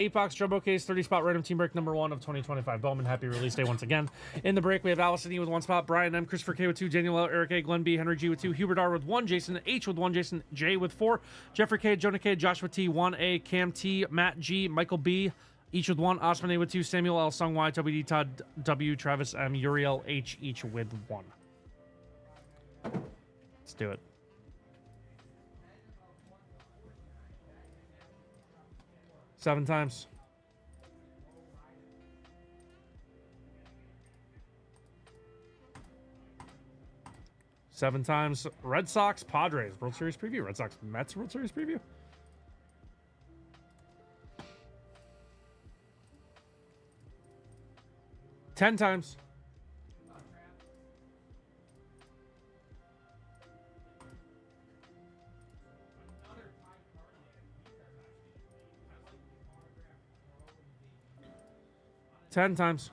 8-box jumbo case, 30-spot random team break number 1 of 2025. Bowman, happy release day once again. In the break, we have Allison E with 1 spot, Brian M, Christopher K with 2, Daniel L, Eric A, Glenn B, Henry G with 2, Hubert R with 1, Jason H with 1, Jason J with 4, Jeffrey K, Jonah K, Joshua T, 1A, Cam T, Matt G, Michael B, each with 1, Osman A with 2, Samuel L, Sung Y, Toby D, Todd W, Travis M, Uriel H, each with 1. Let's do it. Seven times. Seven times. Red Sox, Padres, World Series preview. Red Sox, Mets, World Series preview. Ten times. Ten times.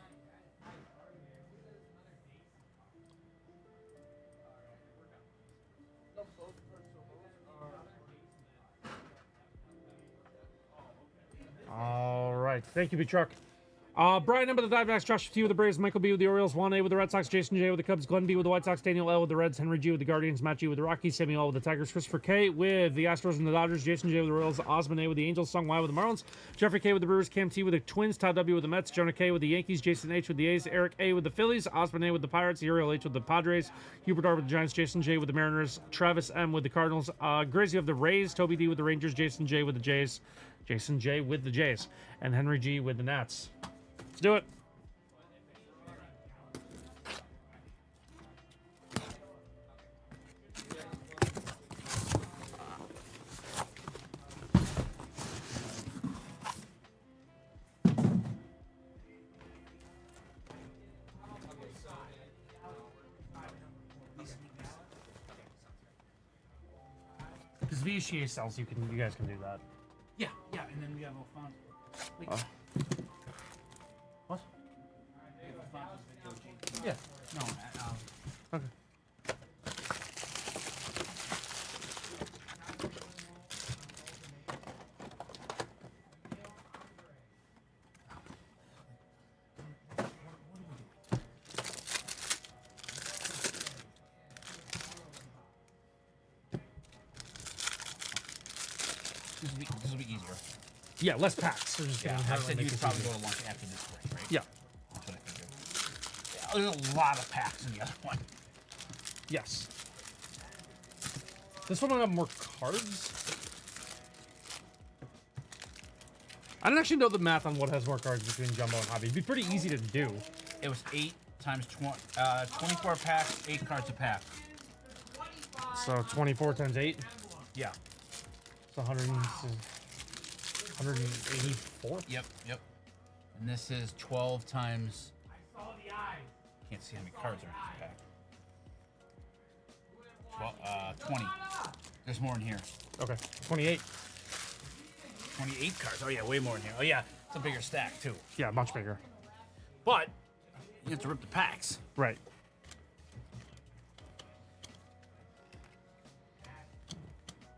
All right. Thank you, B-Truck. Brian M with the Diamondbacks, Josh T with the Braves, Michael B with the Orioles, Juan A with the Red Sox, Jason J with the Cubs, Glenn B with the White Sox, Daniel L with the Reds, Henry G with the Guardians, Matt G with the Rockies, Samuel L with the Tigers, Christopher K with the Astros and the Dodgers, Jason J with the Royals, Osman A with the Angels, Sung Y with the Marlins, Jeffrey K with the Brewers, Cam T with the Twins, Todd W with the Mets, Jonah K with the Yankees, Jason H with the A's, Eric A with the Phillies, Osman A with the Pirates, Uriel H with the Padres, Hubert R with the Giants, Jason J with the Mariners, Travis M with the Cardinals, Grizzy of the Rays, Toby D with the Rangers, Jason J with the Jays, Jason J with the Jays, and Henry G with the Nats. Let's do it. Because VHA sells, you guys can do that. Yeah, and then we have Alfonso. Like, What? Alfonso's video. Yeah. No, Okay. This will be easier. Yeah, less packs. So just Yeah, kidding. I How do said make you'd this probably easier? go to lunch after this break, right? Yeah. That's what I figured. Yeah, there's a lot of packs in the other one. Yes. This one will have more cards. I don't actually know the math on what has more cards between Jumbo and Hobby. It'd be pretty easy to do. It was 8 times 24 packs, 8 cards a pack. So 24 times 8. Yeah. It's 184. Yep. And this is 12 times. Can't see how many cards are in this pack. 20. There's more in here. Okay. 28. 28 cards. Oh yeah, way more in here. Oh yeah, it's a bigger stack too. Yeah, much bigger. But you have to rip the packs. Right.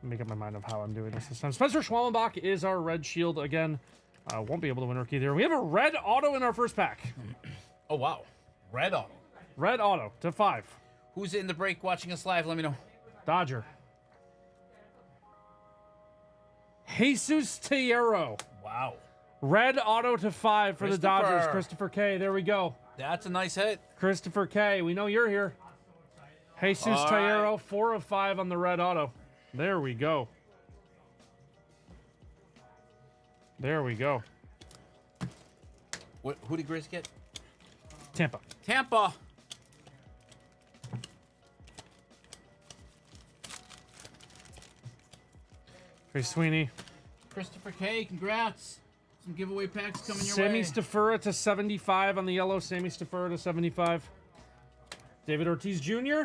Make up my mind of how I'm doing this time. Spencer Schwallenbach is our red shield again. Won't be able to win rookie there. We have a red auto in our first pack. Oh wow, red auto. Red auto to 5. Who's in the break watching us live? Let me know. Dodger. Jesus Tejero. Wow, Red auto to 5 for the Dodgers. Christopher K. There we go. that's a nice hit. Christopher K. We know you're here. Jesus Tejero, 4 of 5 on the red auto. There we go. There we go. Who did Grizz get? Tampa. Tampa. Trey Sweeney. Christopher K. Congrats. Some giveaway packs coming your Sammy way. Stafura to 75 on the yellow. Sammy Stafura to 75. David Ortiz Jr.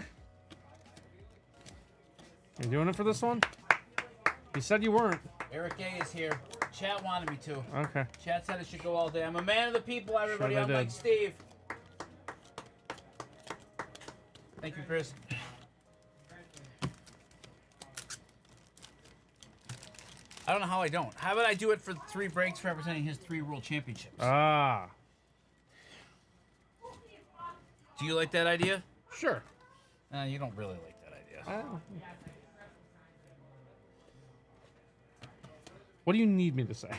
You doing it for this one? You said you weren't. Eric A. is here. Chat wanted me to. Okay. Chat said it should go all day. I'm a man of the people, everybody. Sure I'm they like did. Steve. Thank you, Chris. I don't know how I don't. How about I do it for 3 breaks representing his 3 world championships? Ah. Do you like that idea? Sure. You don't really like that idea. What do you need me to say?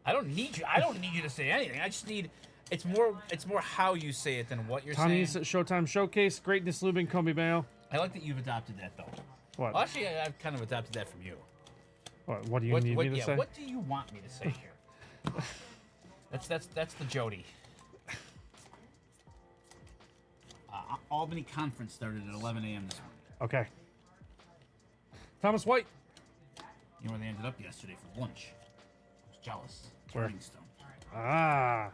I don't need you. I don't need you to say anything. I just need. It's more how you say it than what you're Tony's saying. Showtime Showcase. Greatness Lubin, Kobe Mayo. I like that you've adopted that though. What? Well, actually, I've kind of adopted that from you. What do you need me to say? What do you want me to say here? that's the Jody. Albany Conference started at 11 a.m. this morning. Okay. Thomas White. You know where they ended up yesterday for lunch? I was jealous. Where? Turning Stone. Ah.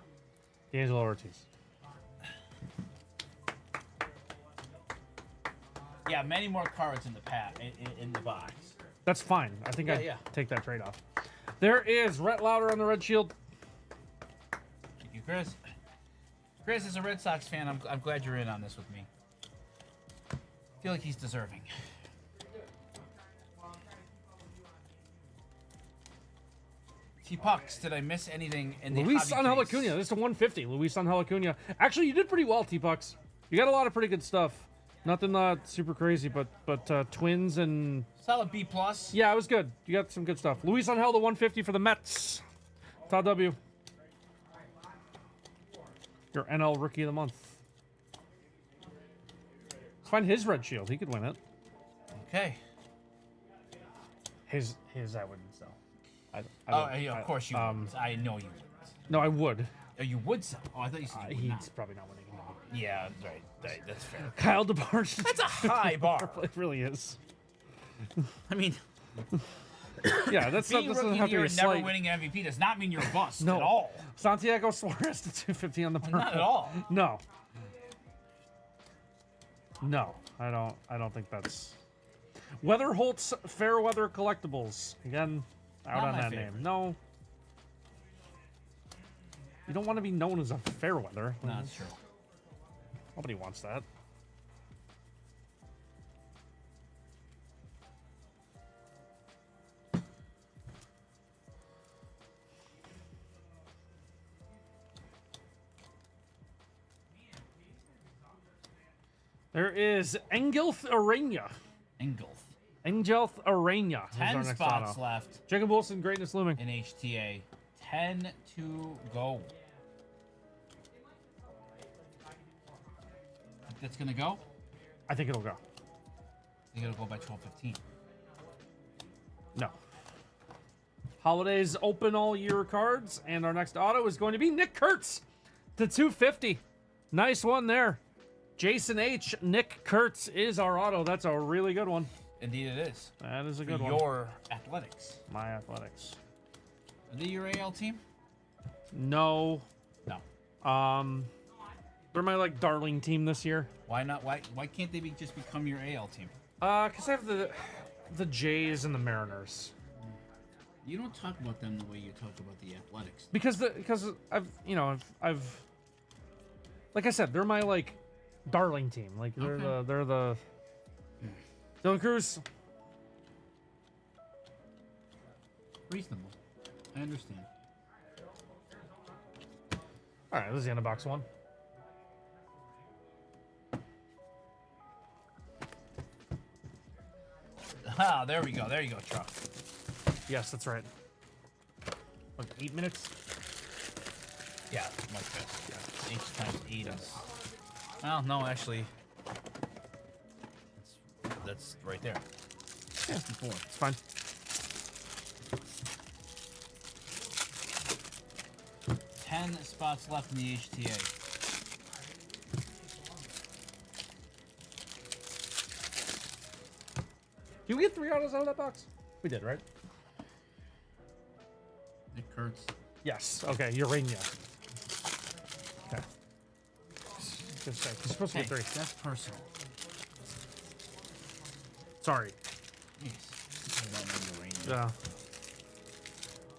D'Angelo Ortiz. Yeah, many more cards in the in the box. That's fine. I think Yeah. take that trade off. There is Rhett Lauder on the Red Shield. Thank you, Chris. Chris is a Red Sox fan. I'm glad you're in on this with me. I feel like he's deserving. T-Pucks, did I miss anything in the Luis hobby Angel case? Acuna. This is a 150. Luis Angel Acuna. Actually, you did pretty well, T-Pucks. You got a lot of pretty good stuff. Nothing super crazy, but Twins and... Solid B+. Yeah, it was good. You got some good stuff. Luis Angel, the 150 for the Mets. Todd W. Your NL Rookie of the Month. Let's find his Red Shield. He could win it. Okay. His I wouldn't sell. Of course you wouldn't. I know you wouldn't. No, I would. Oh, you would sell? Oh, I thought you said you would He's not. probably not winning. Yeah, right. That's fair. Kyle DeBarge. That's a high bar. It really is. I mean, Yeah, that's not, being doesn't rookie have of to the be year a and never slight. winning MVP does not mean you're a bust No. at all. Santiago Suarez to 250 on the purple. Not at all. No. No, I don't think that's. Weatherholt's Fairweather Collectibles. Again, out Not on my that favorite. name. No. You don't want to be known as a Fairweather. No, that's true. Nobody wants that. There is Engelth Arena. Engulf. Engelth Arena. 10 spots left Jacob Wilson, Greatness Looming. in HTA. 10 to go. Think that's going to go? I think it'll go. You got to go by 12:15. No. Holidays open all year cards, and our next auto is going to be Nick Kurtz to 250. Nice one there. Jason H. Nick Kurtz is our auto. That's a really good one. Indeed it is. That is a For good one. your Athletics. My Athletics. Are they your AL team? No. No. They're my darling team this year. Why not? Why can't they just become your AL team? Cause I have the Jays and the Mariners. You don't talk about them the way you talk about the Athletics. Because I've like I said, they're my darling team. They're Okay. they're the Dylan Cruz. Reasonable. I understand. All right, this is the end of box one. Ah, there we go. There you go, Chuck. Yes, that's right. 8 minutes. Yeah, much better. Yeah. H times 8 is... Well, no, actually... That's right there. 64. It's fine. Ten spots left in the HTA. Did we get 3 autos out of that box? We did, right? Nick Kurtz. Yes. Okay, Urania. Okay. Good say. You're supposed to Hey, get 3. that's personal. Sorry. Yes. I don't know your range. Yeah.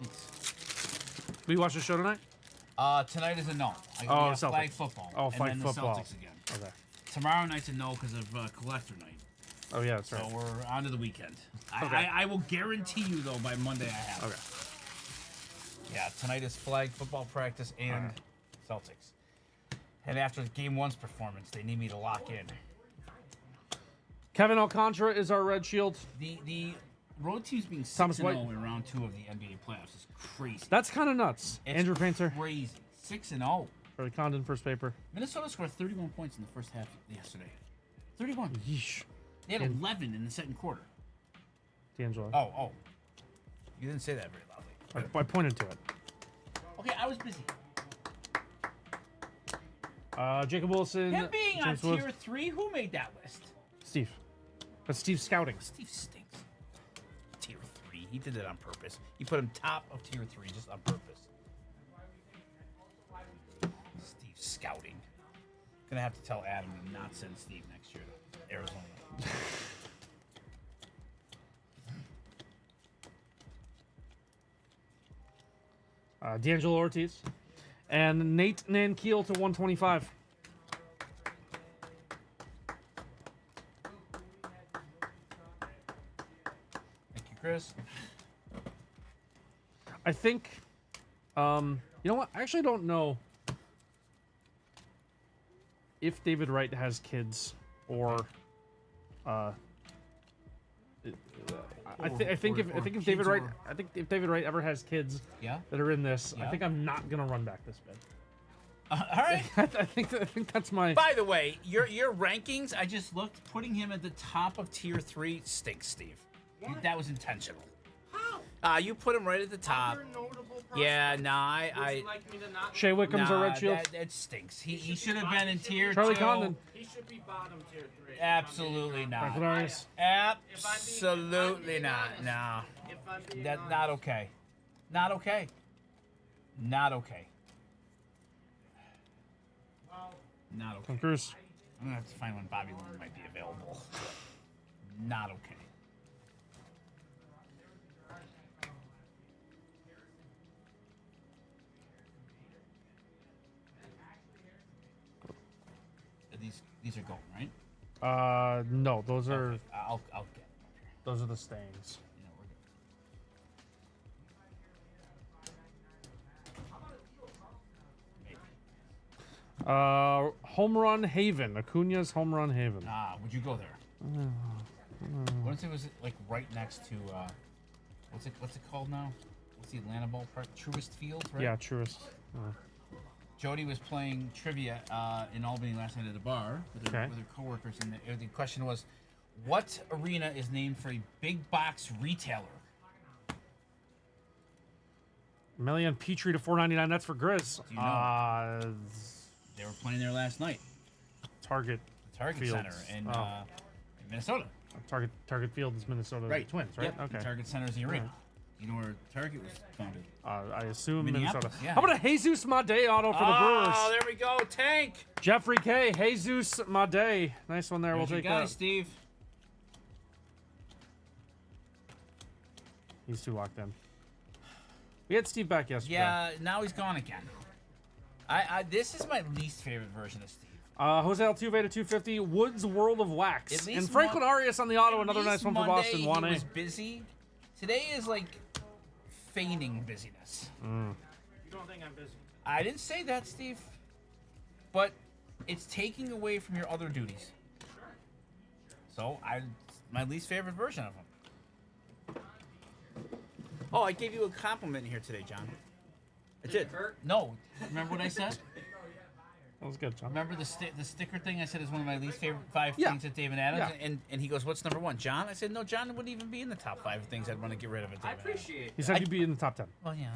Thanks. Will you watch the show tonight? Tonight is a no. Oh, We got Celtics. flag football. Oh, and flag then football. the Celtics again. Okay. Tomorrow night's a no because of collector night. Oh yeah, that's So right. we're on to the weekend. Okay. I will guarantee you though by Monday I have. it. Okay. Yeah, tonight is flag football practice and Celtics. And after game one's performance, they need me to lock in. Kevin Alcantara is our red shield. The road teams being Thomas 6-0 White. in round 2 of the NBA playoffs is crazy. That's kind of nuts. It's Andrew Painter crazy. 6-0. for the Condon first paper. Minnesota scored 31 points in the first half yesterday. 31. Yeesh. They had 11 in the second quarter. D'Angelo. Oh. You didn't say that very loudly. I pointed to it. Okay, I was busy. Jacob Wilson. Him being on James Woods. tier 3, who made that list? Steve. That's Steve scouting. Steve stinks. Tier 3. He did it on purpose. He put him top of tier 3 just on purpose. Steve scouting. Gonna have to tell Adam to not send Steve next year to Arizona. D'Angelo Ortiz. And Nate Nankiel to 125. Thank you, Chris. I think, you know what? I actually don't know if David Wright has kids or, I think if David Wright, if David Wright ever has kids Yeah. that are in this, I Yeah. think I'm not gonna run back this bid. All right. I think that's my. By the way, your rankings, I just looked, putting him at the top of tier 3 stinks, Steve. That was intentional. How? You put him right at the top. You're a notable person. Yeah, nah, Would I you like me to not? Shea Wickham's our red shield. That stinks. He should have been in tier Charlie 2. Condon. He should be bottom tier 3. Absolutely not. Franklin Arias. Absolutely not. No. If I'm being That's honest. not okay. Not okay. Not okay. Well, Not okay. Tom Cruise. I'm gonna have to find when Bobby Lund might be available. Not okay. These are going, right? No, those are Okay, I'll get. those are the stains. You know, we're good. Maybe. Home run Haven. Acuna's home run Haven. Would you go there? What if it was like right next to what's it called now? What's the Atlanta ballpark? Truist Field, right? Yeah, truest. Jody was playing trivia in Albany last night at a bar with her, Okay. with her coworkers, and the question was, what arena is named for a big box retailer? Million Petrie to 499. That's for Grizz. Do you know? They were playing there last night. Target. The Target Fields. Center in, Oh. in Minnesota. Target Field is Minnesota Twins, right? Yep. Okay. The Target Center is the arena. Right. You know where Target was founded? I assume Minneapolis, Minnesota. yeah. How about a Jesus Made auto for the Brewers? Oh, there we go. Tank. Jeffrey K. Jesus Made. Nice one there. There's We'll your take guy, that. Steve. He's too locked in. We had Steve back yesterday. Yeah, now he's gone again. This is my least favorite version of Steve. Jose Altuve to 250. Woods World of Wax. At least And Franklin Arias on the auto. At Another least nice one for Monday Boston. He 1A. was busy. Today is like feigning busyness. you don't think I'm busy? I didn't say that, Steve. But it's taking away from your other duties. So my least favorite version of him. Oh, I gave you a compliment here today, John. I did. it hurt? No. Remember what I said? That was good, John. Remember the sticker thing I said is one of my least favorite 5 Yeah. things at David Adams? Yeah. And he goes, what's number 1? John? I said, no, John wouldn't even be in the top 5 things I'd want to get rid of at I David Adams. appreciate He that. said you'd be in the top 10. Well, yeah.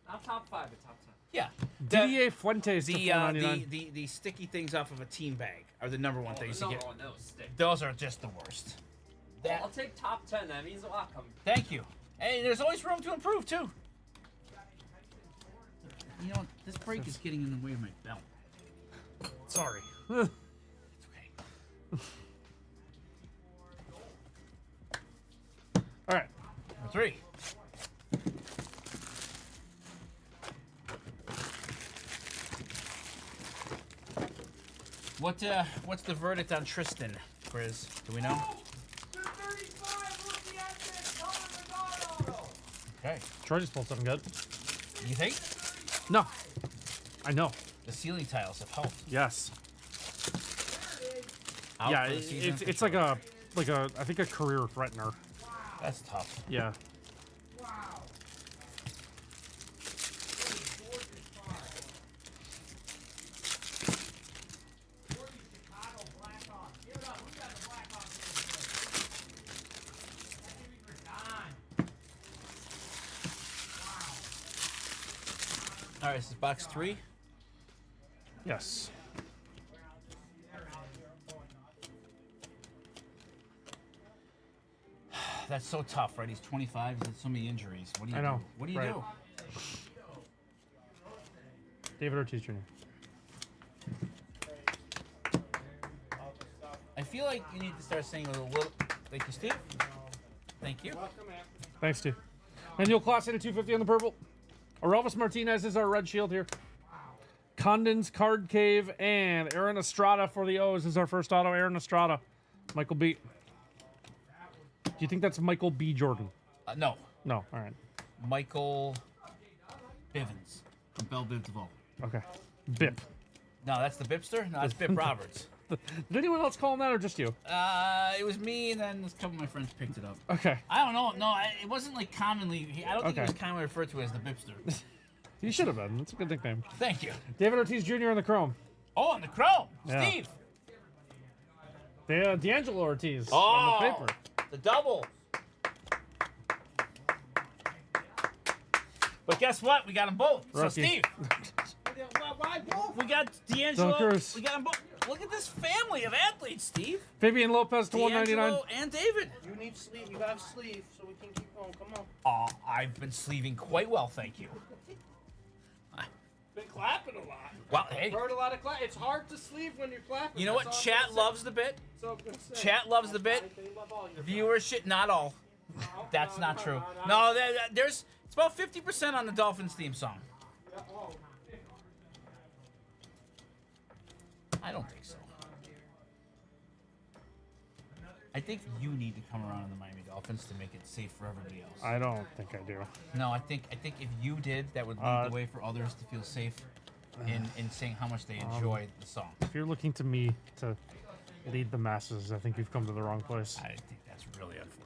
Not top 5, but top 10. Yeah. Didier Fuentes to The, 499. the sticky things off of a team bag are the number 1 things to get. No, stick. Those are just the worst. Well, I'll take top 10. That means a lot coming. Thank you. Hey, there's always room to improve, too. You know, this break is getting in the way of my belt. Sorry. It's okay. All right. Number 3. What's the verdict on Tristan? Grizz? Do we know? 235 rookie access, Bowman auto. Okay. Troy just pulled something good. You think? No. I know. The ceiling tiles have helped. Yes. Out Yeah, for the season for it's sure. like a I think a career threatener. That's tough. Yeah. All right, this is box 3. Yes. That's so tough, right? He's 25. He's had so many injuries. What do you I know, do? What do you right. do? David Ortiz Jr. I feel like you need to start saying a little. Thank you, Steve. Thank you. Thanks, Steve. And you'll class in a 250 on the purple. Orelvis Martinez is our red shield here. Condon's Card Cave and Aaron Estrada for the O's is our first auto. Aaron Estrada. Michael B. Do you think that's Michael B. Jordan? No. No. All right. Michael Bivens from Bell Biv DeVoe. Okay. Bip. No, that's the Bipster? No, that's Bip Roberts. Did anyone else call him that or just you? It was me, and then a couple of my friends picked it up. Okay. I don't know. No, it wasn't like commonly. I don't think it Okay. was commonly referred to as the Bipster. You should have been. That's a good nickname. Thank you. David Ortiz Jr. on the chrome. Oh, and the Chrome. Yeah. Steve. D'Angelo Ortiz Oh, on the paper. the double. But guess what? We got them both. So, Rookie. Steve. Why both? We got D'Angelo. Dunkers. We got them both. Look at this family of athletes, Steve. Fabian Lopez to 199. D'Angelo and David. You need sleeve. You gotta sleeve so we can keep going. Come on. Oh, I've been sleeving quite well, thank you. Been clapping a lot. Well, hey, Heard a lot of clap. It's hard to sleeve when you're clapping. you know what? That's all I'm Chat gonna say. loves the bit. That's all I'm gonna say. Chat loves the bit. They love all your Viewership, not all. That's not true. No, there's it's about 50% on the Dolphins theme song. I don't think so. I think you need to come around in the Miami Dolphins to make it safe for everybody else. I don't think I do. No, I think if you did, that would lead the way for others to feel safe in saying how much they enjoy the song. If you're looking to me to lead the masses, I think you've come to the wrong place. I think that's really unfortunate.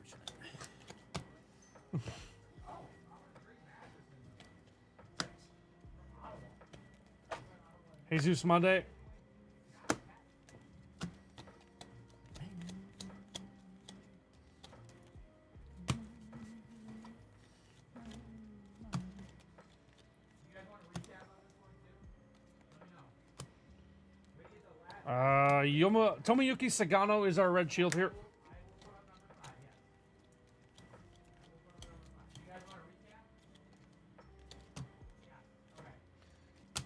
Jesus Monday. Tomoyuki Sagano is our red shield here.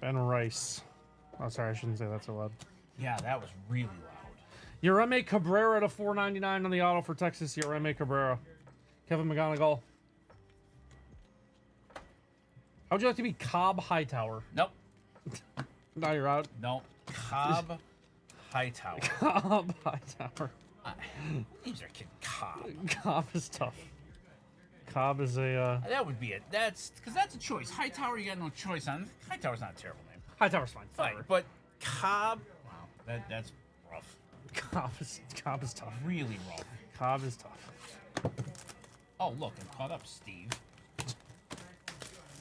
Ben Rice. Oh, sorry, I shouldn't say that so loud. Yeah, that was really loud. Ureme Cabrera to 499 on the auto for Texas. Ureme Cabrera. Kevin McGonigal. How would you like to be Cobb Hightower? Nope. Now you're out. Nope. Cobb Hightower. Cobb Hightower. Names are kid Cobb. Cobb is tough. Cobb is a That would be it. That's because that's a choice. Hightower, you got no choice on. Hightower's not a terrible name. Hightower's fine. Fine, Whatever. but Cobb. Wow, that's rough. Cobb is tough. Really rough. Cobb is tough. Oh, look, I'm caught up, Steve.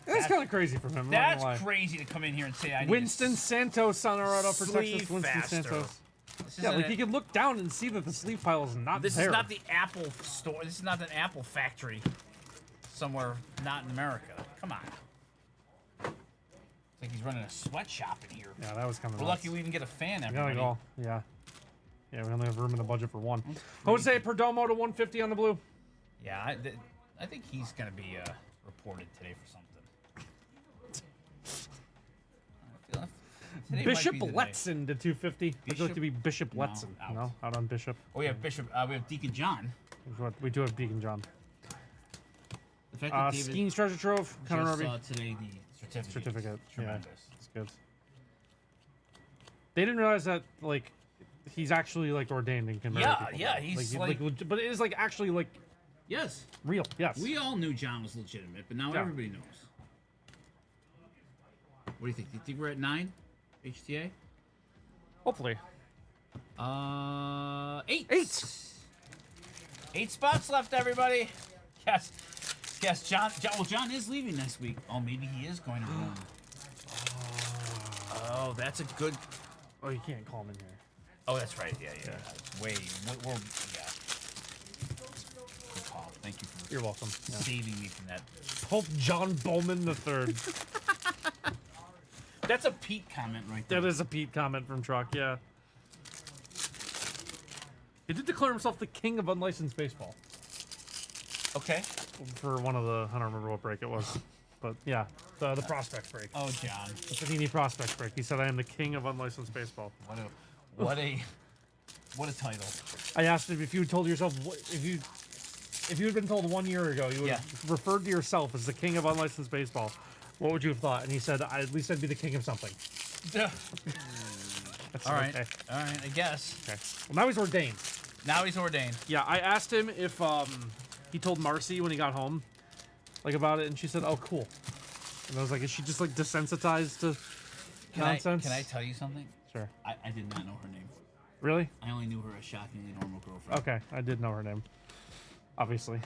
That's kind of crazy from him. I'm not gonna That's lie. crazy to come in here and say I need Winston to Santos on our auto for sleeve Texas. Winston faster. Santos. This Yeah, isn't like you can look down and see that the sleeve pile is not This there. is not the Apple store. This is not an Apple factory somewhere not in America. Come on. It's like he's running a sweatshop in here. Yeah, that was kind of We're lucky we even get a fan. We Everybody. gotta go. Yeah. Yeah, we only have room in the budget for one. Jose Perdomo to 150 on the blue. Yeah, I think he's gonna be reported today for something. Today might Bishop be the day. Letson to 250. Would you like Bishop? to be Bishop No, Letson? out. No, out on Bishop. Oh, we have Bishop. We have Deacon John. We do have Deacon John. The fact that David Skeens Treasure Trove. Connor just Irby. saw today the certificate. Yeah, Tremendous. it's good. They didn't realize that, like, he's actually like ordained and can marry Yeah, people. yeah, he's like- but it is like actually like Yes. real. Yes. We all knew John was legitimate, but now Yeah. everybody knows. What do you think? Do you think we're at 9? HTA? Hopefully. 8. 8. 8 spots left, everybody. Yes. Yes, John. Well, John is leaving next week. Oh, maybe he is going to Rome. Oh, that's a good. Oh, you can't call him in here. Oh, that's right. Yeah. We're yeah. Good call. Thank you for You're welcome. Yeah. saving me from that. Pope John Bowman III. That's a Pete comment right there. That is a Pete comment from Truck. Yeah. He did declare himself the king of unlicensed baseball Okay. for one of the, I don't remember what break it was, but yeah, the prospect break. Oh, John. The Panini prospect break. He said, "I am the king of unlicensed baseball." What a title. I asked him if you told yourself, if you had been told 1 year ago you would have referred to yourself as the king of unlicensed baseball, what would you have thought? And he said, at least I'd be the king of something. All right. Okay. All right. I guess. Okay. Well, now he's ordained. Now he's ordained. Yeah, I asked him if he told Marcy when he got home, like about it, and she said, "Oh, cool." And I was like, "Is she just like desensitized to nonsense?" Can I tell you something? Sure. I did not know her name. Really? I only knew her as shockingly normal girlfriend. Okay, I did know her name. Obviously.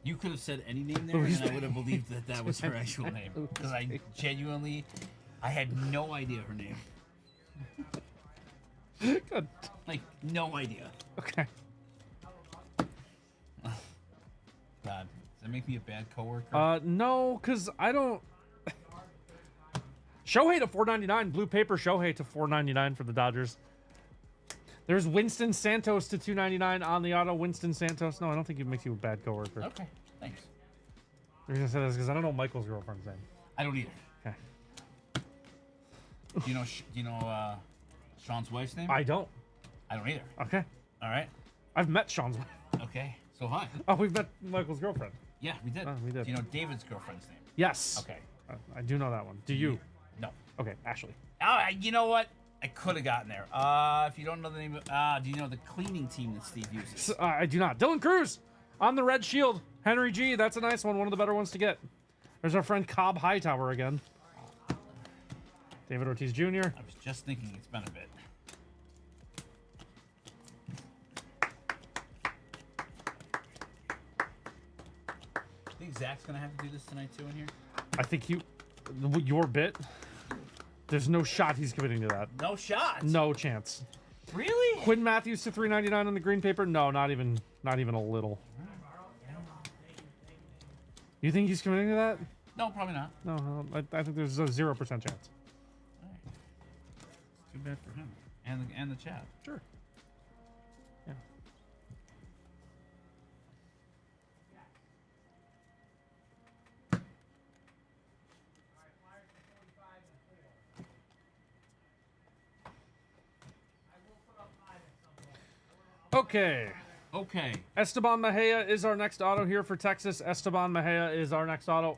You could have said any name there, and I would have believed that that was her actual name. Because I genuinely, I had no idea her name. Good. Like, no idea. Okay. God, does that make me a bad coworker? No, because I don't. Shohei to 499. Blue paper Shohei to 499 for the Dodgers. There's Winston Santos to 299 on the auto. Winston Santos. No, I don't think it makes you a bad coworker. Okay, thanks. The reason I said this because I don't know Michael's girlfriend's name. I don't either. Okay. Do you know Sean's wife's name? I don't. I don't either. Okay. All right. I've met Sean's wife. Okay. So hi. Oh, we've met Michael's girlfriend. Yeah, we did. Oh, we did. Do you know David's girlfriend's name? Yes. Okay. I do know that one. Do you? No. Okay, Ashley. Oh, you know what? I could have gotten there. If you don't know the name of, do you know the cleaning team that Steve uses? I do not. Dylan Cruz on the red shield. Henry G. That's a nice one. One of the better ones to get. There's our friend Cobb Hightower again. David Ortiz Jr. I was just thinking it's been a bit. I think Zach's gonna have to do this tonight too in here. I think your bit. There's no shot he's committing to that. No shot. No chance. Really? Quinn Matthews to 399 on the green paper. No, not even a little. You think he's committing to that? No, probably not. No, I think there's a 0% chance. All right. It's too bad for him and the chat. Sure. Yeah. Okay. Okay. Esteban Mejia is our next auto here for Texas. Esteban Mejia is our next auto.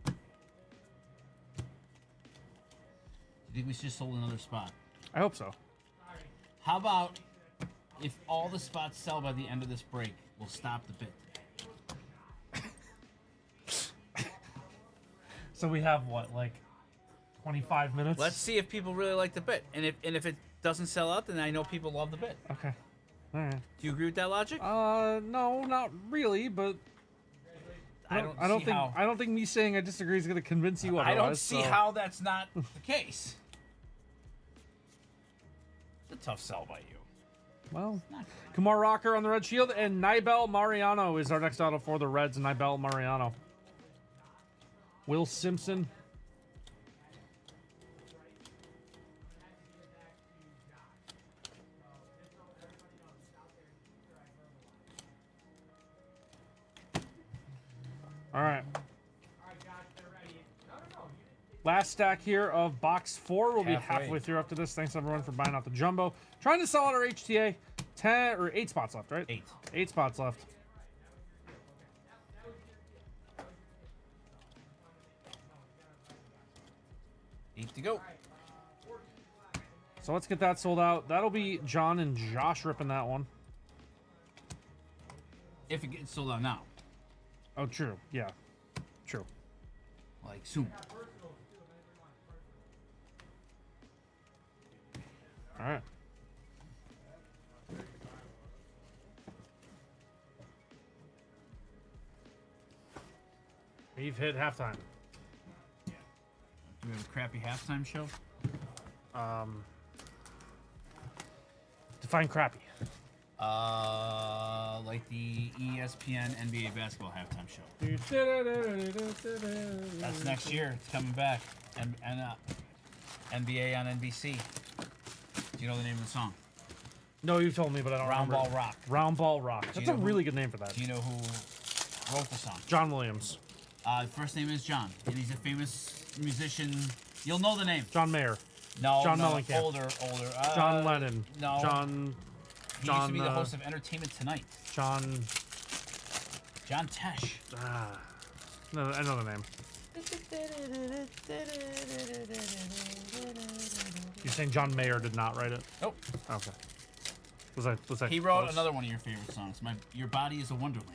Do you think we should just hold another spot? I hope so. How about if all the spots sell by the end of this break, we'll stop the bit today. So we have what, like 25 minutes? Let's see if people really like the bit, and if it doesn't sell out, then I know people love the bit. Okay. All right. Do you agree with that logic? No, not really, but I don't think me saying I disagree is going to convince you otherwise. I don't see how that's not the case. It's a tough sell by you. Well, Kumar Rocker on the red shield, and Nibel Mariano is our next auto for the Reds. Nibel Mariano. Will Simpson. All right. Last stack here of box 4. We'll be halfway through after this. Thanks everyone for buying out the jumbo. Trying to sell out our HTA. 10 or 8 spots left, right? 8. 8 spots left. 8 to go. So let's get that sold out. That'll be John and Josh ripping that one. If it gets sold out now. Oh, true. Yeah. True. Like, soon. All right. We've hit halftime. Do we have a crappy halftime show? Define crappy. Like the ESPN NBA basketball halftime show. That's next year. It's coming back. And NBA on NBC. Do you know the name of the song? No, you told me, but I don't Round remember. Ball Rock. Round Ball Rock. you That's a know who- really good name for that. Do you know who wrote the song? John Williams. First name is John, and he's a famous musician. You'll know the name. John Mayer. No, John no, Mellencamp. older. John Lennon. no. John. He used John. to be the host of Entertainment Tonight. John. John Tesh. No, another name. You're saying John Mayer did not write it? Nope. Okay. Was I He wrote close? another one of your favorite songs. Your Body is a Wonderland.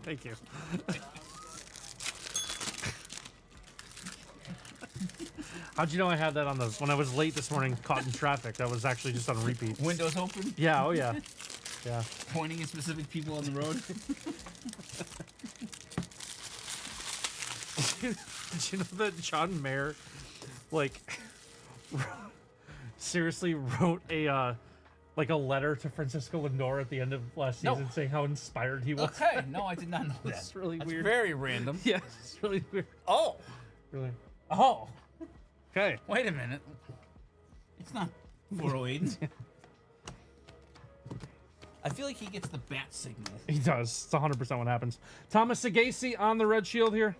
Thank you. How'd you know I had that on the when I was late this morning, caught in traffic? That was actually just on repeat. Windows open, Yeah. Oh yeah. Yeah. Pointing at specific people on the road. Did you know that John Mayer, like, seriously wrote a like a letter to Francisco Lindor at the end of last No. season, saying how inspired he was? Okay, no, I did not know that. That's really That's weird. very random. Yeah, it's really weird. Oh, Really. oh, Okay. wait a minute. It's not 408. I feel like he gets the bat signal. He does. It's 100% what happens. Thomas Sagasi on the red shield here.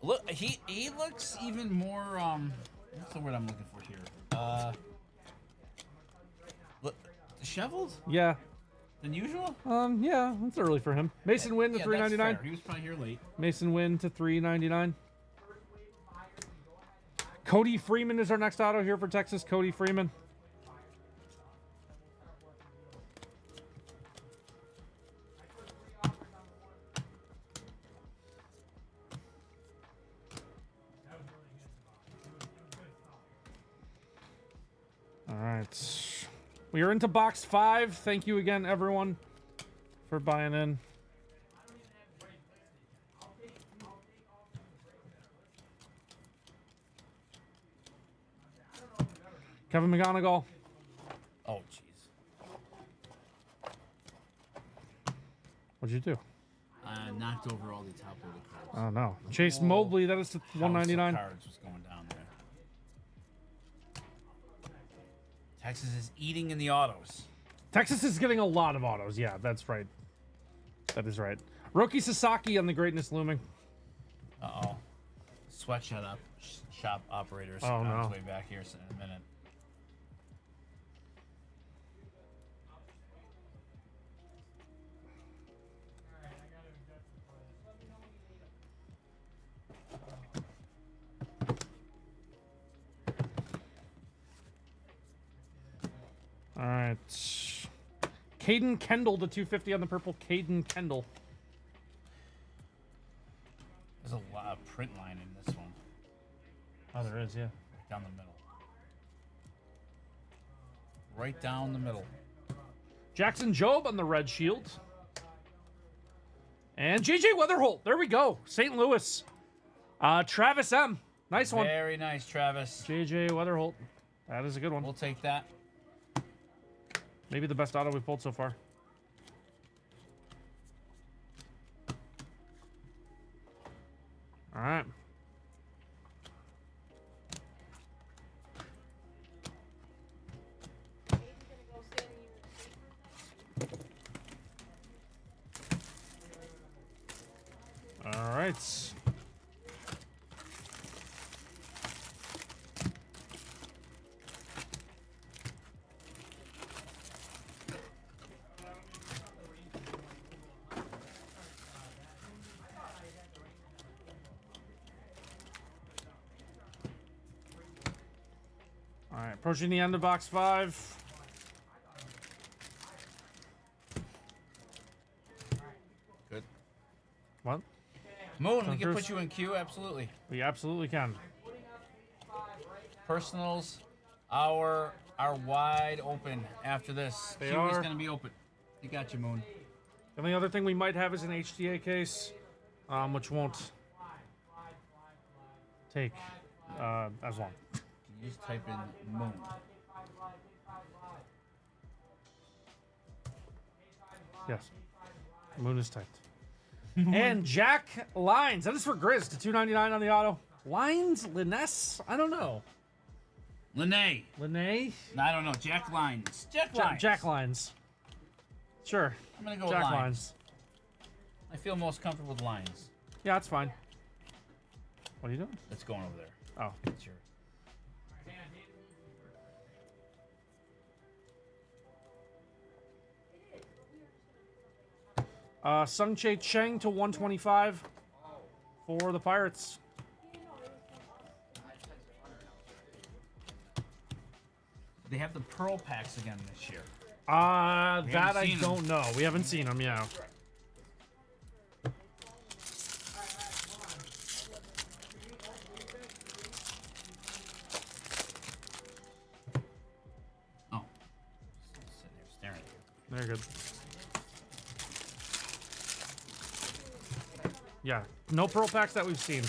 Look, he looks even more. What's the word I'm looking for here? Look, disheveled Yeah. than usual. Yeah, that's early for him. Mason Wynn to Yeah, that's 399. fair. He was probably here late. Mason Wynn to 399. Cody Freeman is our next auto here for Texas. Cody Freeman. All right. We are into box 5. Thank you again, everyone, for buying in. Kevin McGonigal. Oh, jeez. What'd you do? Knocked over all the top loaded cards. Oh, no. Chase Mobley, that is to House of 199. Cards was going down there. Texas is eating in the autos. Texas is getting a lot of autos. Yeah, that's right. That is right. Roki Sasaki on the greatness looming. Uh-oh. Sweatshop shop operators Oh, on his no. way back here in a minute. All right. Caden Kendall to 250 on the purple. Caden Kendall. There's a lot of print line in this one. Oh, there is, yeah. Right down the middle. Right down the middle. Jackson Jobe on the red shield. And JJ Weatherholt. There we go. St. Louis. Travis M. Nice one. Very nice, Travis. JJ Weatherholt. That is a good one. We'll take that. Maybe the best auto we've pulled so far. All right. All right. Approaching the end of box 5. Good. What? Moon, we Tom can Cruise? put you in queue, absolutely. We absolutely can. Personals are wide open after this. They Queue is are. gonna be open. You got your Moon. The only other thing we might have is an HTA case, which won't take as long. You just type in Moon. Yes. Moon is typed. And Jack Lines. That is for Grizz to $2.99 on the auto. Lines? Liness? I don't know. Lene. Linné? I don't know. Jack Lines. Jack Lines. Jack Lines. Sure. I'm gonna go Jack with lines. Lines. I feel most comfortable with lines. Yeah, that's fine. What are you doing? That's going over there. Oh. It's your. Sung Chae Cheng to 125 for the Pirates. They have the Pearl packs again this year. That haven't I seen 'em. don't know. We haven't seen them, yeah. Oh. Just sitting there staring at you. They're good. Yeah, no Pearl packs that we've seen.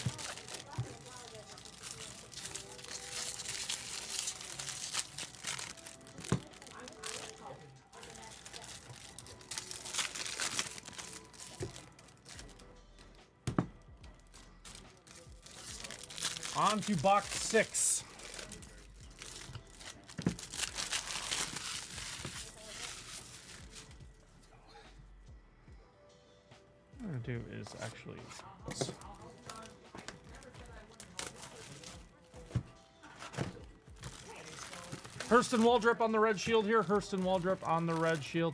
On to box 6. What I'm gonna do is actually. Hurston Waldrop on the red shield here. Hurston Waldrop on the red shield.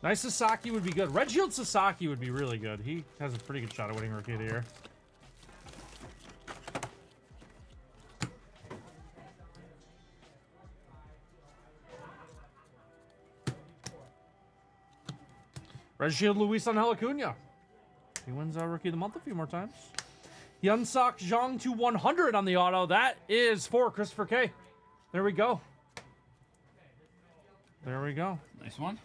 Nice Sasaki would be good. Red Shield Sasaki would be really good. He has a pretty good shot at winning Rookie of the Year. Red Shield Luis Angel Acuna. He wins Rookie of the Month a few more times. Hyunsuk Jong to 100 on the auto. That is for Christopher K. There we go. There we go. Nice one.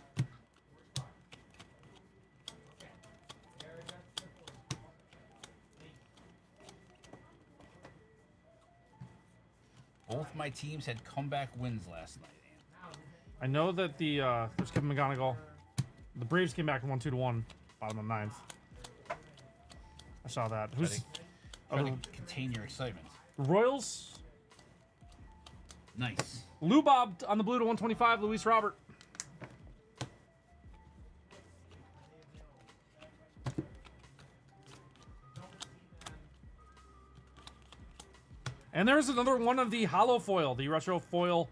Both my teams had comeback wins last night. I know that the there's Kevin McGonigal. The Braves came back and won 2-1, bottom of the 9th. I saw that. Who's Try other, to contain your excitement. Royals? Nice. Lou Bob on the blue to 125. Luis Robert. And there's another one of the hollow foil, the retro foil,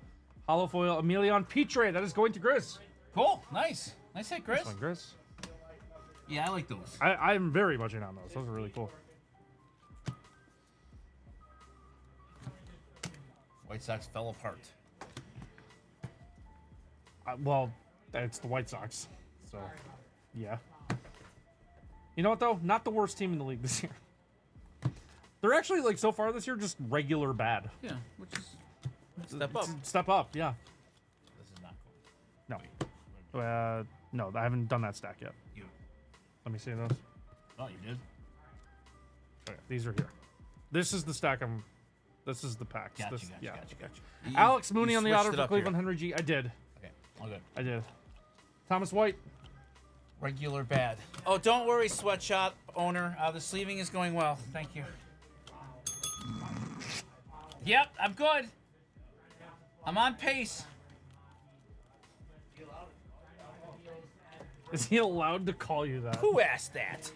hollow foil Emilion Pitre. That is going to Grizz. Cool. Nice. Nice hit, Chris. This one, Grizz. Yeah, I like those. I'm very much in on those. Those are really cool. White Sox fell apart. Well, it's the White Sox. So, yeah. You know what, though? Not the worst team in the league this year. They're actually, like, so far this year, just regular bad. Yeah, which is Step up. Step up, yeah. This is not cool. No. No, I haven't done that stack yet. you. Let me see those. Oh, you did? Okay, these are here. This is the stack I'm... This is the packs. Gotcha, This, gotcha, yeah. gotcha. You- Alex Mooney you on the switched auto it for up Cleveland here. Henry G. I did. Okay, all good. I did. Thomas White. Regular bad. Oh, don't worry, sweatshop owner. The sleeving is going well. Thank you. Yep, I'm good. I'm on pace. Is he allowed to call you that? Who asked that?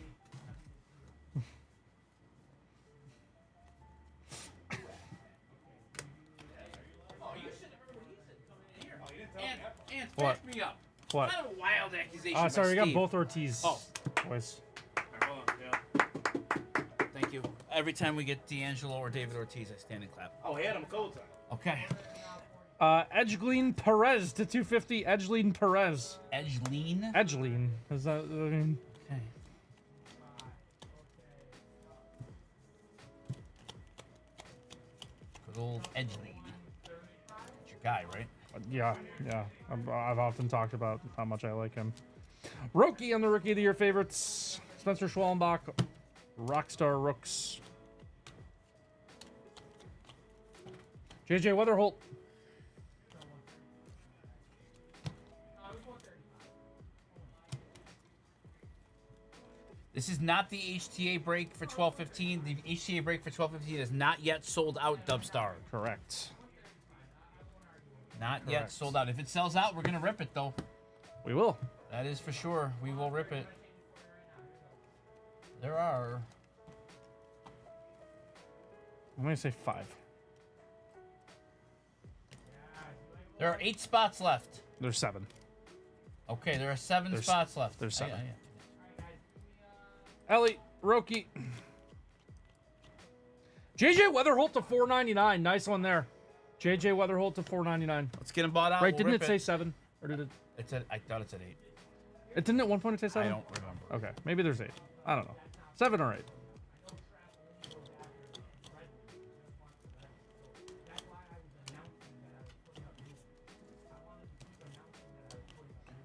And What? back me up. What? Kind of a wild accusation. by Sorry, we got Steve. both Ortiz Oh. boys. Thank you. Every time we get D'Angelo or David Ortiz, I stand and clap. Oh, he had him cold time. Okay. Edgeline Perez to 250. Edgeline Perez. Edgeline. Edgeline. Is that? I mean, Okay. Good old Edgeline. That's your guy, right? yeah. I've often talked about how much I like him. Roki on the Rookie of the Year favorites. Spencer Schwallenbach. Rockstar Rooks. JJ Weatherholt. This is not the HTA break for 1215. The HTA break for 1215 is not yet sold out, Dubstar. Correct. Not yet Correct. sold out. If it sells out, we're going to rip it, though. We will. That is for sure. We will rip it. There are... I'm going to say 5. There are 8 spots left. There's 7. Okay, there are 7 spots left. there's 7. Yeah. Ellie, Roki. JJ Weatherholt to 499. Nice one there. JJ Weatherholt to 499. Let's get them bought out. Right, We'll didn't rip it say 7? Or did it? It's at, I thought it's at 8. It didn't at one point it say 7? I don't remember. Okay, maybe there's 8. I don't know. 7 or 8.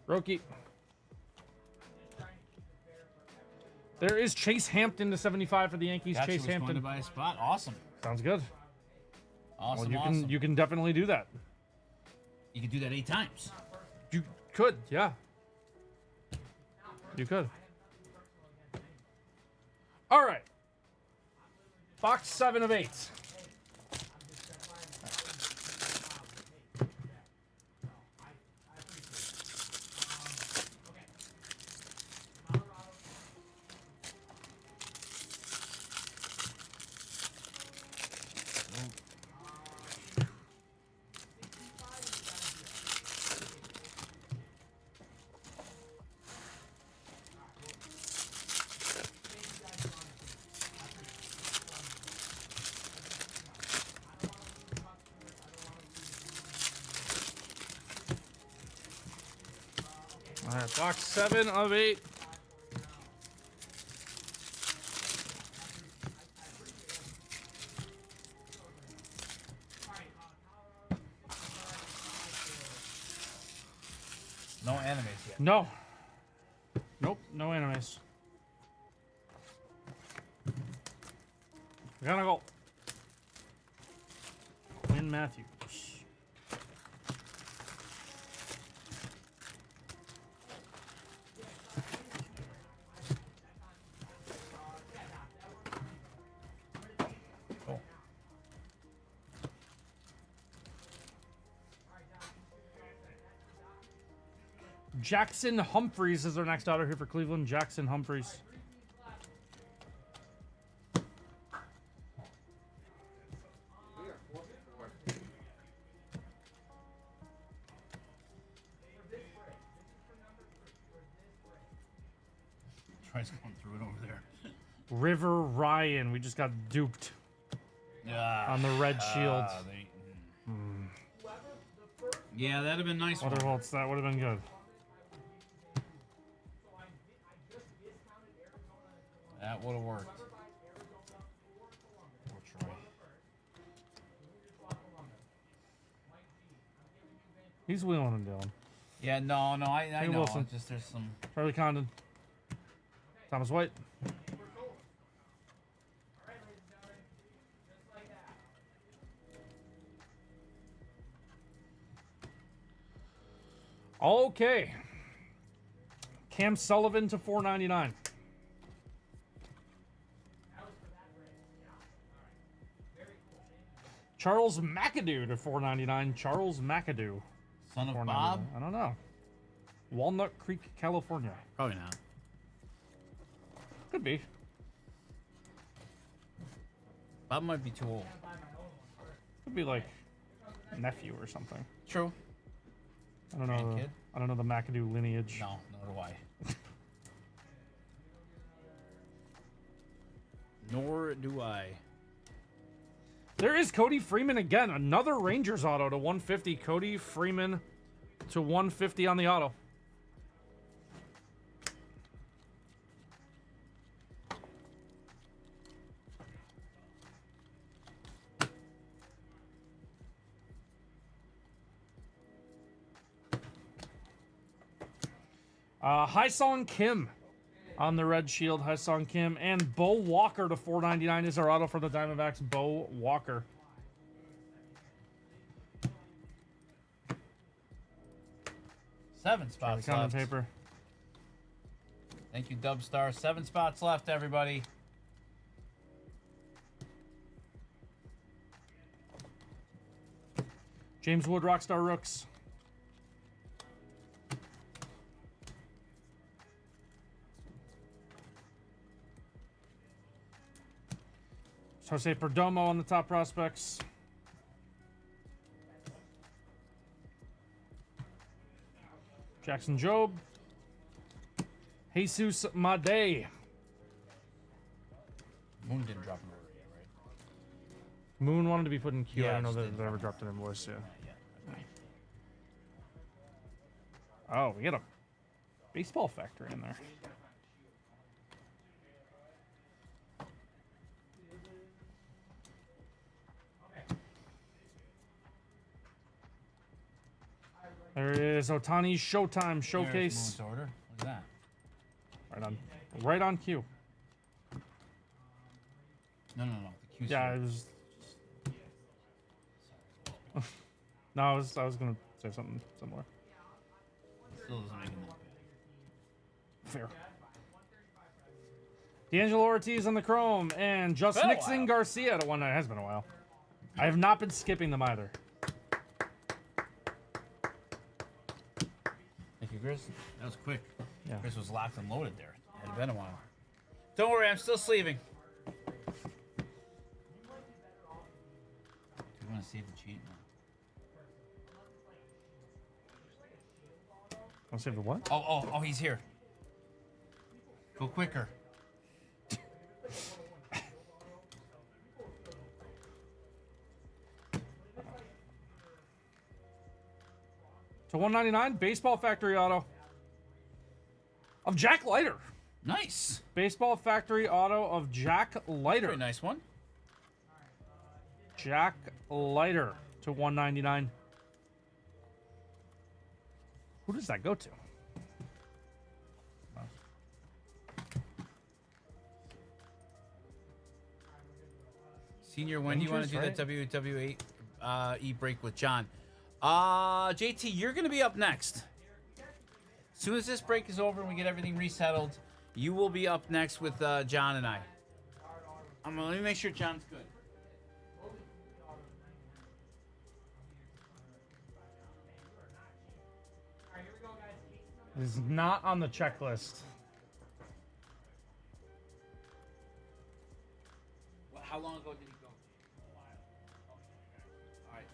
Roki. There is Chase Hampton to 75 for the Yankees. Gotcha, Chase was going Hampton. to buy a spot. Awesome. Sounds good. Awesome, Well, awesome. you can definitely do that. You can do that 8 times. You could, yeah. You could. All right. Box 7 of 8. All right, box 7 of 8. No animes yet. No. Nope, no animes. We gotta go. Quinn Matthews. Cool. Jackson Humphreys is our next auto here for Cleveland. Jackson Humphreys. Tries going through it over there. River Ryan. We just got duped Yeah. on the red shield. Yeah, that'd have been nice. One. Weatherholtz, that would have been good. That would have worked. Poor Troy. He's wheeling and dealing. Yeah, no, I Hey, know. Wilson. It's just there's some. Charlie Condon. Thomas White. Okay. Cam Sullivan to 499. Charles McAdoo to 499. Charles McAdoo. Son of 499. Bob? I don't know. Walnut Creek, California. Probably not. Could be. Bob might be too old. Could be like nephew or something. True. I don't know. Grandkid? I don't know the McAdoo lineage. No, nor do I. Nor do I. There is Cody Freeman again. Another Rangers auto to 150. Cody Freeman to 150 on the auto. Hyesung Kim on the red shield. Hyesung Kim and Bo Walker to 499 is our auto for the Diamondbacks. Bo Walker. Seven spots Common left. paper. Thank you, Dubstar. 7 spots left, everybody. James Wood, Rockstar Rooks. Jose Perdomo on the top prospects. Jackson Jobe. Jesus Made. Moon didn't drop an order yet, right? Moon wanted to be put in queue. Yeah, I don't know just that didn't they ever drop dropped an invoice. Yeah. Not yet. Oh, we got a baseball factory in there. There is Otani's Showtime Showcase. There's Moon's order. What's that? Right on cue. No. The Q's Yeah, here. it was. No, I was gonna say something similar. Still doesn't make enough. Fair. D'Angelo Ortiz on the chrome and just Been a Nixon while. Garcia to 199. Has been a while. I have not been skipping them either. Thank you, Chris. That was quick. Yeah. Chris was locked and loaded there. It had been a while. Don't worry, I'm still sleeving. Do you want to save the cheat? I'll save the what? Oh, he's here. Go quicker. To 199, baseball factory auto of Jack Leiter. Nice. Baseball factory auto of Jack Leiter. Very nice one. Jack Leiter to 199. Who does that go to? Senior, when do you want to do Rangers, that WWE break with John? JT, you're going to be up next. As soon as this break is over and we get everything resettled, you will be up next with John and I. Let me make sure John's good. It is not on the checklist. How long ago did he go? All right.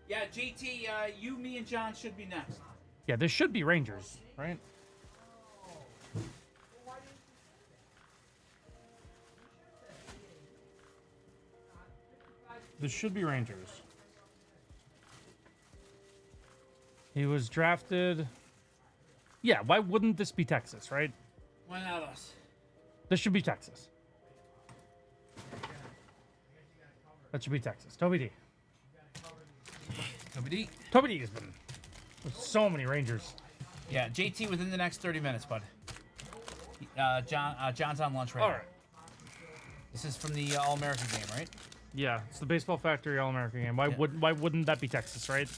Yeah, JT, you, me, and John should be next. Yeah, this should be Rangers, right? This should be Rangers. He was drafted. Yeah, why wouldn't this be Texas, right? Why not us? This should be Texas. That should be Texas. Toby D. WD. Toby D has been with so many Rangers. Yeah, JT within the next 30 minutes, bud. John's on lunch right All now. right. This is from the All-American game, right? Yeah, it's the Baseball Factory All-American game. Why wouldn't that be Texas, right?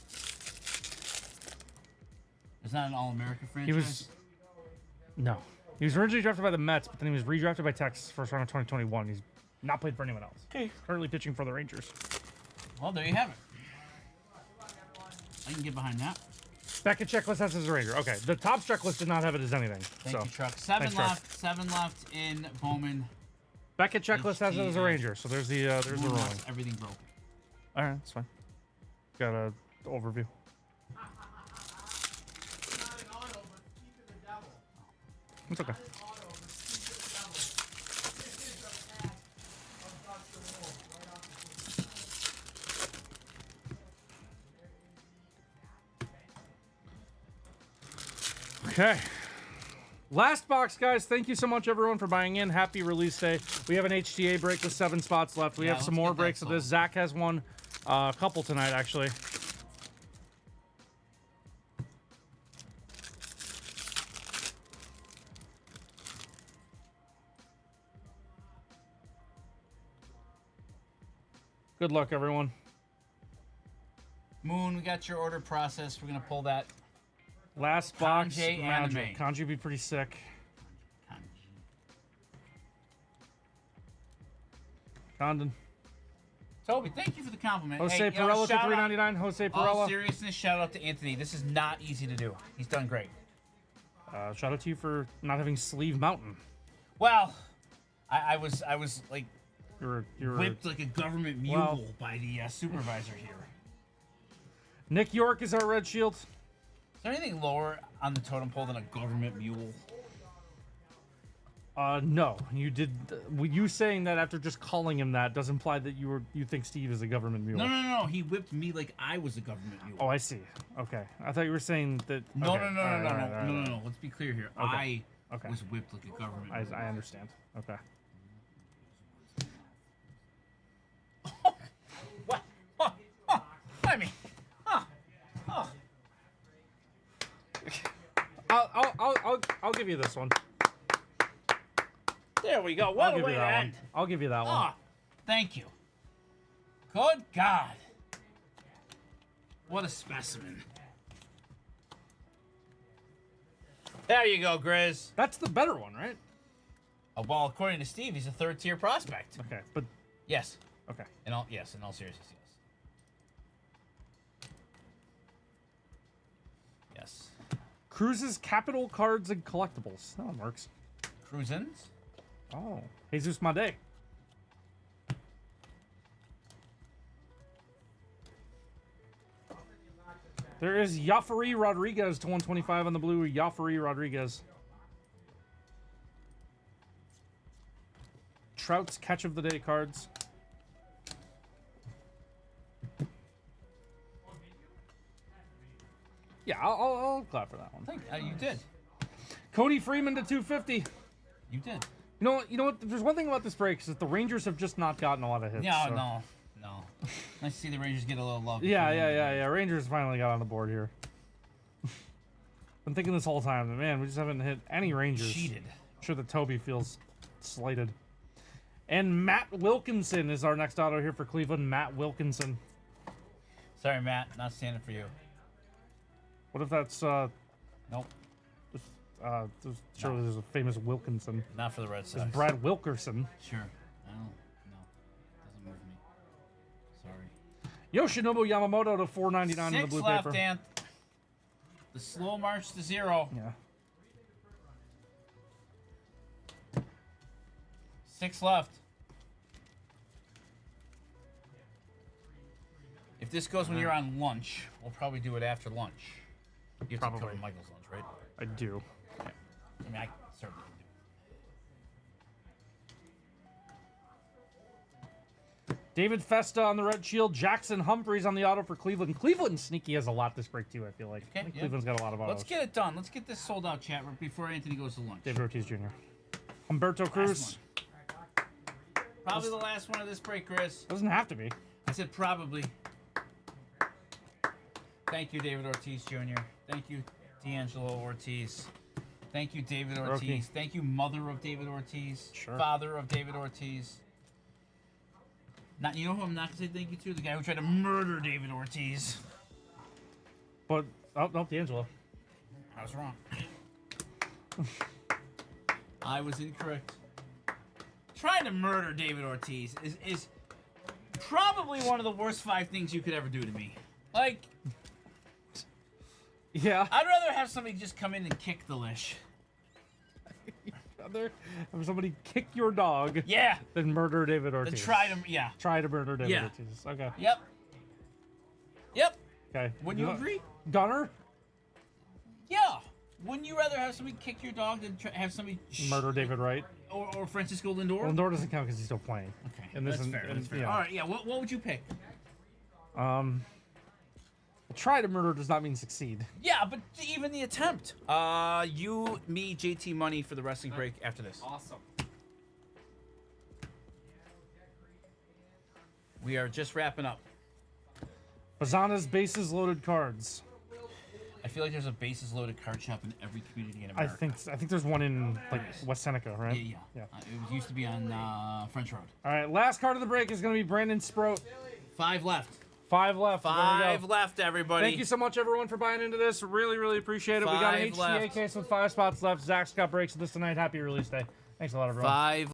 It's not an All-American franchise. He was no. He was originally drafted by the Mets, but then he was redrafted by Texas first round of 2021. He's not played for anyone else. Okay. Currently pitching for the Rangers. Well, there you have it. I can get behind that. Beckett checklist has it as a Ranger. Okay, the top checklist did not have it as anything. Thank so you, Truck. Seven Thanks, Truck. left. 7 left in Bowman. Beckett checklist has it as a HT, Ranger. So there's the Moon ruling. wants everything broken. All right, that's fine. Got a overview. It's okay. Okay. Last box, guys. Thank you so much, everyone, for buying in. Happy release day. We have an HTA break with 7 spots left. We Yeah, have some let's more get that breaks of this. sold. Zach has one. A couple tonight, actually. Good luck, everyone. Moon, we got your order processed. We're gonna pull that. Last box. Kanji Magic. anime. Kanji would be pretty sick. Condon. Toby, thank you for the compliment. Jose hey, you know, Perella to shout out- $3.99. Jose All Perella. seriousness, shout out to Anthony. This is not easy to do. He's done great. Shout out to you for not having Sleeve Mountain. Well, I was like You're whipped like a government mule Well- by the supervisor here. Nick York is our red shield. Is there anything lower on the totem pole than a government mule? No, you did. You saying that after just calling him that does imply that you think Steve is a government mule. No. He whipped me like I was a government mule. Oh, I see. Okay, I thought you were saying that. No, okay. no. All right. No. Let's be clear here. Okay. I Okay. was whipped like a government mule. I understand. Okay. What? I mean, I'll give you this one. there we go. What I'll a give way you to that end. one. I'll give you that one. Ah, thank you. Good God. What a specimen. There you go, Grizz. That's the better one, right? Well, according to Steve, he's a third-tier prospect. Okay, but Yes. okay. In all seriousness, yes. Yes. Cruises, capital cards, and collectibles. That one works. Cruisins? Oh, Jesus Made. There is Yafari Rodriguez to 125 on the blue. Yafari Rodriguez. Trout's catch of the day cards. Yeah, I'll clap for that one. You did. Cody Freeman to 250. You did. You know what? There's one thing about this break is that the Rangers have just not gotten a lot of hits. so- No. Nice to see the Rangers get a little love. Yeah. Rangers finally got on the board here. Been thinking this whole time that, man, we just haven't hit any Rangers. Cheated. I'm sure that Toby feels slighted. And Matt Wilkinson is our next auto here for Cleveland. Matt Wilkinson. Sorry, Matt. Not standing for you. What if that's Nope. surely there's a famous Wilkinson. Not for the Red Sox. There's Brad Wilkerson. Sure. I don't. No. Doesn't move me. Sorry. Yoshinobu Yamamoto to 499 in the Six blue left, paper. Dan. The slow march to 0. Yeah. 6 left. If this goes when you're on lunch, we'll probably do it after lunch. You have to Probably. cover Michael's lunch, right? I do. I mean, I certainly can do. David Festa on the red shield. Jackson Humphreys on the auto for Cleveland. Cleveland sneaky has a lot this break too, I feel like. Okay, I think yeah. Cleveland's got a lot of autos. Let's get it done. Let's get this sold out, chat, before Anthony goes to lunch. David Ortiz Jr. Humberto Cruz. Probably the last one of this break, Chris. Doesn't have to be. I said probably. Thank you, David Ortiz Jr. Thank you, D'Angelo Ortiz. Thank you, David Ortiz. Rookie. Thank you, mother of David Ortiz. Sure. Father of David Ortiz. Not, you know who I'm not going to say thank you to? The guy who tried to murder David Ortiz. But, oh, no, D'Angelo. I was wrong. I was incorrect. Trying to murder David Ortiz is probably one of the worst 5 things you could ever do to me. Like, Yeah. I'd rather have somebody just come in and kick the lish. Rather have somebody kick your dog Yeah. than murder David To Ortiz. try to, yeah. Try to murder David Yeah. Ortiz. Okay. Yep. Yep. Okay. Wouldn't you agree? Gunner? Yeah. Wouldn't you rather have somebody kick your dog than have somebody Murder David Wright. or Francisco Lindor? Well, Lindor doesn't count because he's still playing. Okay. And this That's is- fair. and- That's fair. yeah. All right. Yeah. What would you pick? Try to murder does not mean succeed. Yeah, but even the attempt. You, me, JT Money for the wrestling break after this. Awesome. We are just wrapping up. Bazana's bases loaded cards. I feel like there's a bases loaded card shop in every community in I America. think there's one in like West Seneca, right? Yeah. It used to be on French Road. All right, last card of the break is going to be Brandon Sprout. 5 left. 5 left. There we go. 5 left, everybody. Thank you so much, everyone, for buying into this. Really, really appreciate it. We got an 5 HTA left. case with 5 spots left. Zach's got breaks with this tonight. Happy release day. Thanks a lot, everyone. 5